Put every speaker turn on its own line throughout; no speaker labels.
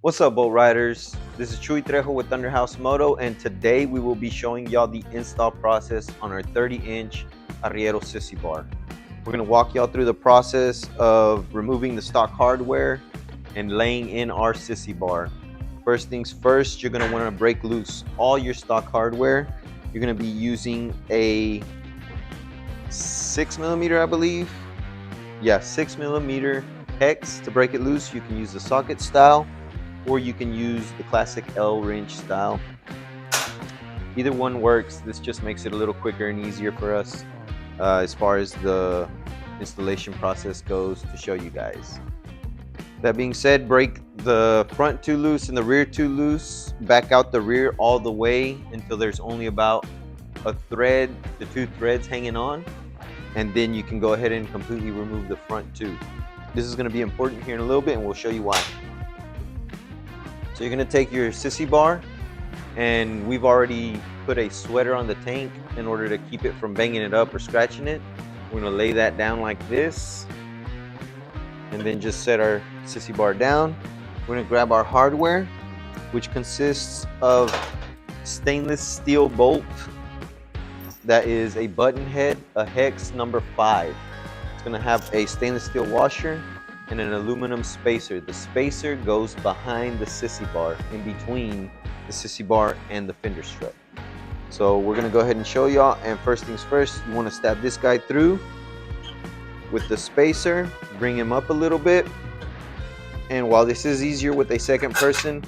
What's up, boat riders? This is Chuy Trejo with Thunderhouse Moto, and today we will be showing y'all the install process on our 30-inch Arriero Sissybar. We're going to walk y'all through the process of removing the stock hardware and laying in our Sissybar. First things first, you're going to want to break loose all your stock hardware. You're going to be using a 6mm, I believe. Yeah, 6mm hex to break it loose. You can use the socket style, or you can use the classic L wrench style. Either one works. This just makes it a little quicker and easier for us as far as the installation process goes to show you guys. That being said, break the front two loose and the rear two loose. Back out the rear all the way until there's only about a thread to two threads hanging on, and then you can go ahead and completely remove the front two. This is going to be important here in a little bit, and we'll show you why. So you're going to take your Sissybar, and we've already put a sweater on the tank in order to keep it from banging it up or scratching it. We're going to lay that down like this, and then just set our Sissybar down. We're going to grab our hardware, which consists of stainless steel bolt that is a button head, a hex number 5. It's going to have a stainless steel washer and an aluminum spacer. The spacer goes behind the Sissybar, in between the Sissybar and the fender strut. So we're gonna go ahead and show y'all, and first things first, you wanna stab this guy through with the spacer, bring him up a little bit, and while this is easier with a second person,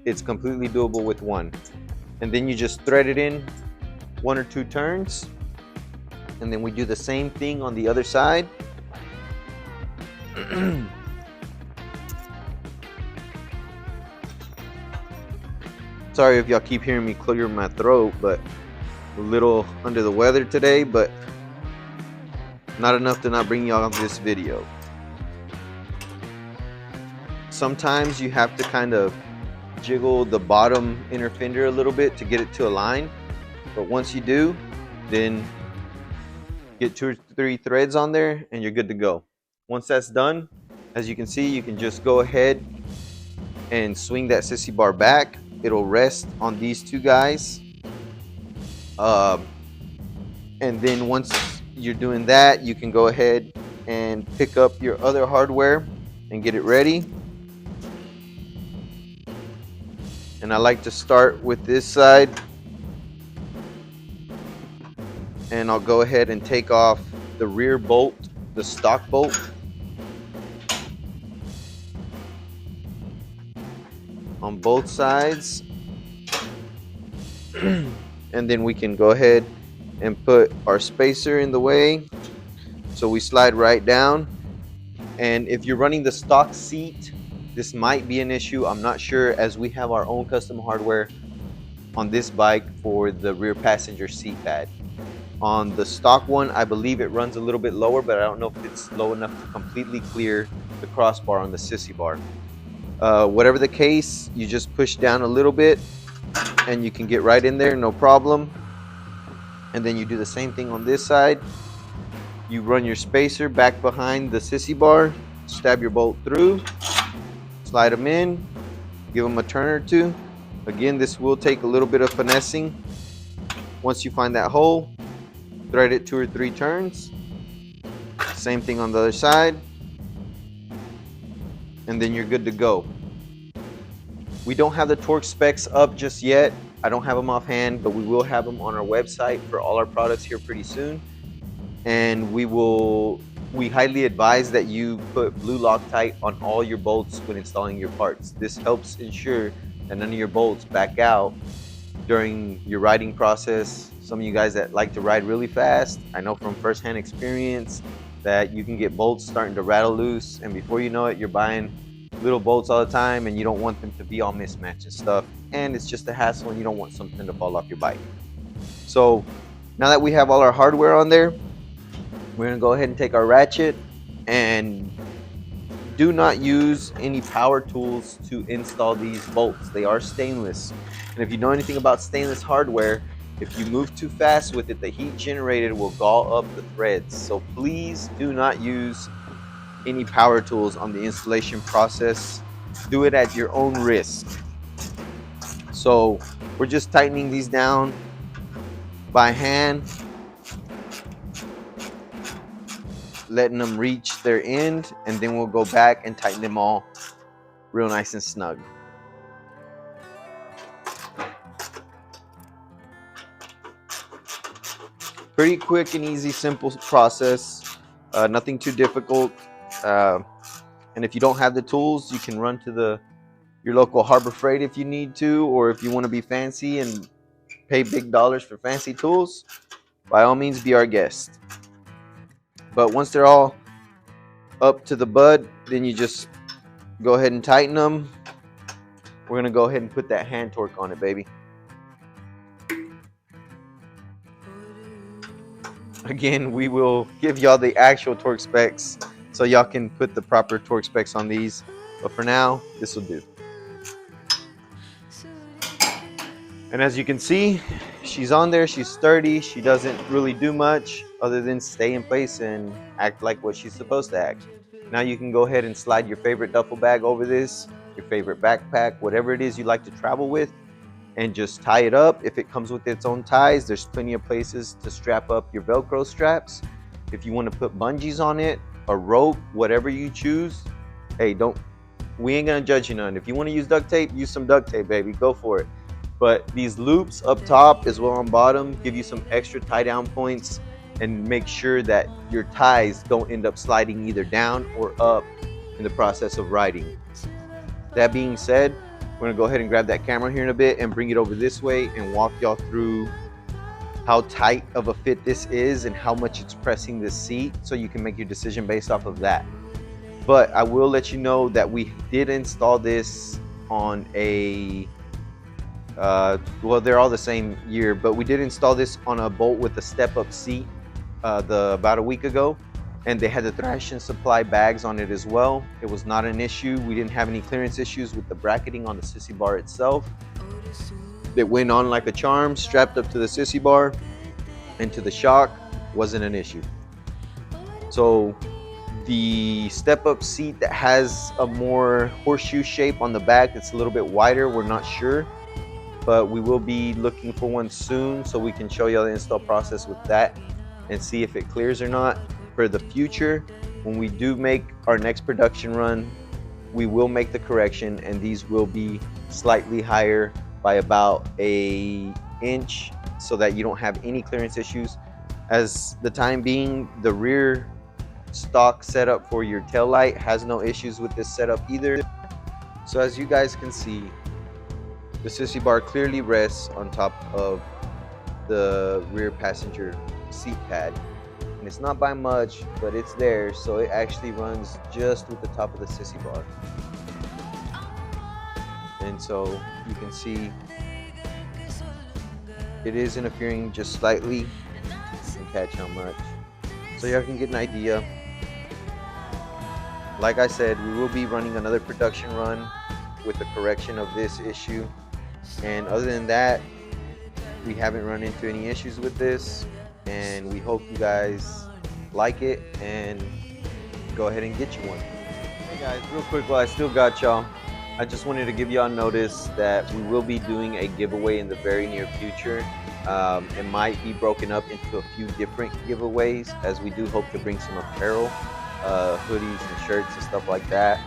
it's completely doable with one. And then you just thread it in 1 or 2 turns, and then we do the same thing on the other side. Sorry if y'all keep hearing me clear my throat, but a little under the weather today, but not enough to not bring y'all this video. Sometimes you have to kind of jiggle the bottom inner fender a little bit to get it to align, but once you do, then get 2 or 3 threads on there and you're good to go. Once that's done, as you can see, you can just go ahead and swing that Sissybar back. It'll rest on these 2 guys. And then once you're doing that, you can go ahead and pick up your other hardware and get it ready. And I like to start with this side. And I'll go ahead and take off the rear bolt, the stock bolt. On both sides. And then we can go ahead and put our spacer in the way, so we slide right down. And if you're running the stock seat, this might be an issue. I'm not sure, as we have our own custom hardware on this bike for the rear passenger seat pad. On the stock one, I believe it runs a little bit lower, but I don't know if it's low enough to completely clear the crossbar on the Sissybar. Whatever the case, you just push down a little bit and you can get right in there, no problem. And then you do the same thing on this side. You run your spacer back behind the Sissybar, stab your bolt through, slide them in, give them a turn or 2. Again, this will take a little bit of finessing. Once you find that hole, thread it 2 or 3 turns. Same thing on the other side. And then you're good to go. We don't have the torque specs up just yet. I don't have them offhand, but we will have them on our website for all our products here pretty soon. And we highly advise that you put blue Loctite on all your bolts when installing your parts. This helps ensure that none of your bolts back out during your riding process. Some of you guys that like to ride really fast, I know from firsthand experience that you can get bolts starting to rattle loose, and before you know it, you're buying little bolts all the time and you don't want them to be all mismatched and stuff, and it's just a hassle and you don't want something to fall off your bike. So now that we have all our hardware on there, we're going to go ahead and take our ratchet, and do not use any power tools to install these bolts. They are stainless, and if you know anything about stainless hardware, if you move too fast with it, the heat generated will gall up the threads. So please do not use any power tools on the installation process. do it at your own risk. So we're just tightening these down by hand, letting them reach their end, and then we'll go back and tighten them all real nice and snug. Pretty quick and easy, simple process. Nothing too difficult. Uh, and if you don't have the tools, you can run to your local Harbor Freight if you need to, or if you want to be fancy and pay big dollars for fancy tools, by all means be our guest. But once they're all up to the bud, then you just go ahead and tighten them. We're gonna go ahead and put that hand torque on it, baby. Again, we will give y'all the actual torque specs so y'all can put the proper torque specs on these. But for now, this will do. And as you can see, she's on there, she's sturdy, she doesn't really do much other than stay in place and act like what she's supposed to act. Now you can go ahead and slide your favorite duffel bag over this, your favorite backpack, whatever it is you like to travel with, and just tie it up. If it comes with its own ties, there's plenty of places to strap up your Velcro straps. If you want to put bungees on it, a rope, whatever you choose, hey, we ain't gonna judge you none. If you want to use duct tape, use some duct tape, baby, go for it. But these loops up top as well on bottom give you some extra tie down points and make sure that your ties don't end up sliding either down or up in the process of riding. That being said, we're gonna go ahead and grab that camera here in a bit and bring it over this way and walk y'all through how tight of a fit this is and how much it's pressing the seat, so you can make your decision based off of that. But I will let you know that we did install this on a well, they're all the same year, but we did install this on a Bolt with a step-up seat about a week ago, and they had the thrash and supply bags on it as well. It was not an issue. We didn't have any clearance issues with the bracketing on the Sissybar itself. It went on like a charm, strapped up to the Sissybar, and to the shock, wasn't an issue. So the step-up seat that has a more horseshoe shape on the back, it's a little bit wider, we're not sure, but we will be looking for one soon so we can show you the install process with that and see if it clears or not. For the future, when we do make our next production run, we will make the correction, and these will be slightly higher by about an inch so that you don't have any clearance issues. As the time being, the rear stock setup for your tail light has no issues with this setup either. So as you guys can see, the Sissybar clearly rests on top of the rear passenger seat pad, and it's not by much, but it's there, so it actually runs just with the top of the Sissybar. And so you can see it is interfering just slightly. You can catch how much, so y'all can get an idea. Like I said, we will be running another production run with the correction of this issue, and other than that, we haven't run into any issues with this, and we hope you guys like it and go ahead and get you one. Hey guys, real quick while I still got y'all, I just wanted to give y'all notice that we will be doing a giveaway in the very near future. It might be broken up into a few different giveaways, as we do hope to bring some apparel, hoodies and shirts and stuff like that.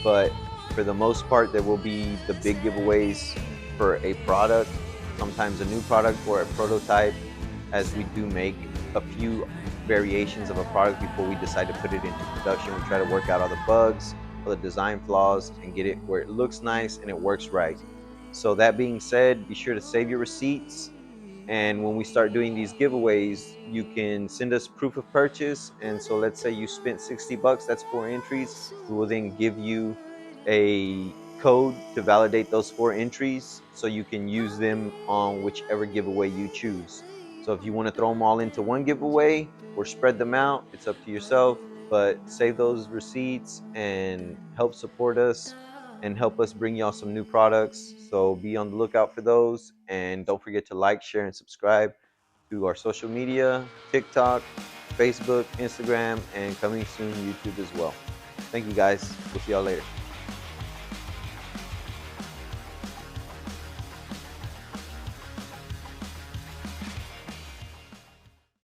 But for the most part, there will be the big giveaways for a product, sometimes a new product or a prototype, as we do make a few variations of a product before we decide to put it into production. We try to work out all the bugs, all the design flaws, and get it where it looks nice and it works right. So that being said, be sure to save your receipts, and when we start doing these giveaways, you can send us proof of purchase. And so let's say you spent 60 bucks, that's 4 entries. We will then give you a code to validate those 4 entries so you can use them on whichever giveaway you choose. So if you want to throw them all into one giveaway or spread them out, it's up to yourself, but save those receipts and help support us and help us bring y'all some new products. So be on the lookout for those, and don't forget to like, share, and subscribe to our social media: TikTok, Facebook, Instagram, and coming soon YouTube as well. Thank you guys. We'll see y'all later.